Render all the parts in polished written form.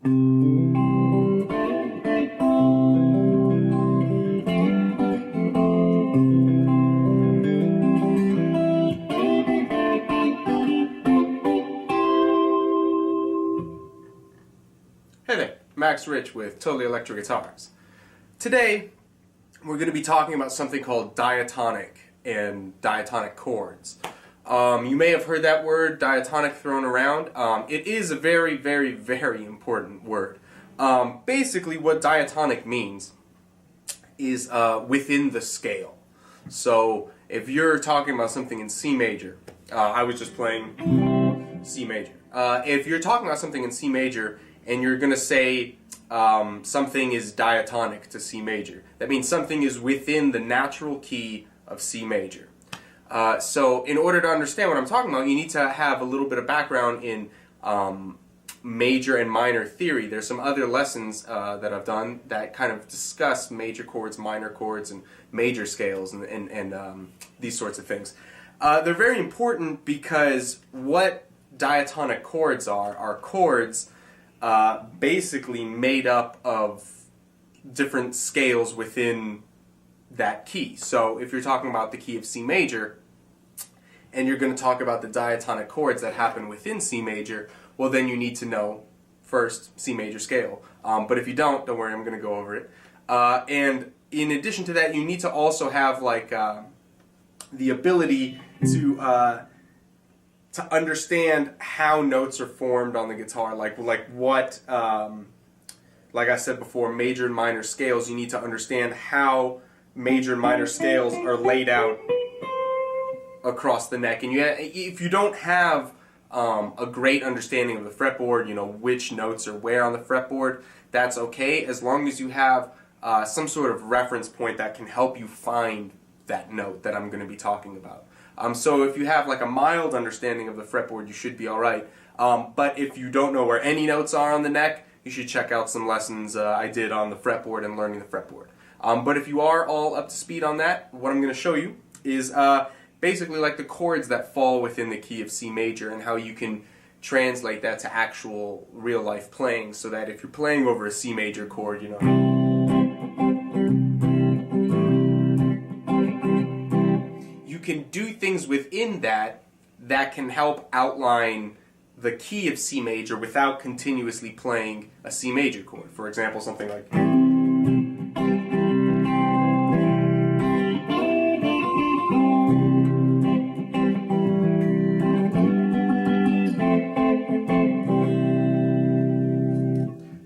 Hey there, Max Rich with Totally Electric Guitars. Today, we're going to be talking about something called diatonic and diatonic chords. You may have heard that word, diatonic, thrown around. It is a very, very, very important word. Basically, what diatonic means is within the scale. So, if you're talking about something in C major, I was just playing C major. If you're talking about something in C major, and you're going to say something is diatonic to C major, that means something is within the natural key of C major. So in order to understand what I'm talking about, you need to have a little bit of background in major and minor theory. There's some other lessons that I've done that kind of discuss major chords, minor chords, and major scales and these sorts of things. They're very important because what diatonic chords are chords basically made up of different scales within that key. So if you're talking about the key of C major, and you're going to talk about the diatonic chords that happen within C major, well then you need to know first C major scale. But if you don't worry, I'm going to go over it. And in addition to that, you need to also have like the ability to understand how notes are formed on the guitar, like what, like I said before, major and minor scales. You need to understand how major and minor scales are laid out across the neck. And if you don't have a great understanding of the fretboard, you know which notes are where on the fretboard, that's okay, as long as you have some sort of reference point that can help you find that note that I'm going to be talking about. So if you have like a mild understanding of the fretboard, you should be alright. But if you don't know where any notes are on the neck, you should check out some lessons I did on the fretboard and learning the fretboard. But if you are all up to speed on that, what I'm going to show you is basically like the chords that fall within the key of C major and how you can translate that to actual real life playing, so that if you're playing over a C major chord, you know, can do things within that can help outline the key of C major without continuously playing a C major chord. For example, something like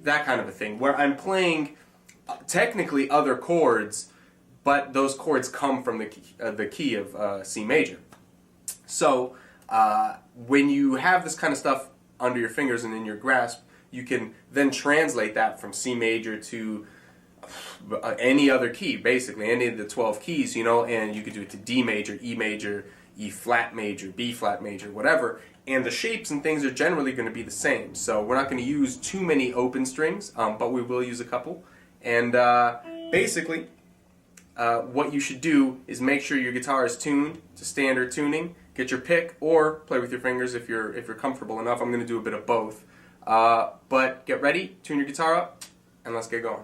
that kind of a thing, where I'm playing technically other chords, but those chords come from the key of C major. So when you have this kind of stuff under your fingers and in your grasp, you can then translate that from C major to any other key, basically, any of the 12 keys, you know, and you could do it to D major, E major, E flat major, B flat major, whatever, and the shapes and things are generally going to be the same. So we're not going to use too many open strings, but we will use a couple, and basically what you should do is make sure your guitar is tuned to standard tuning. Get your pick, or play with your fingers if you're comfortable enough. I'm going to do a bit of both. But get ready, tune your guitar up, and let's get going.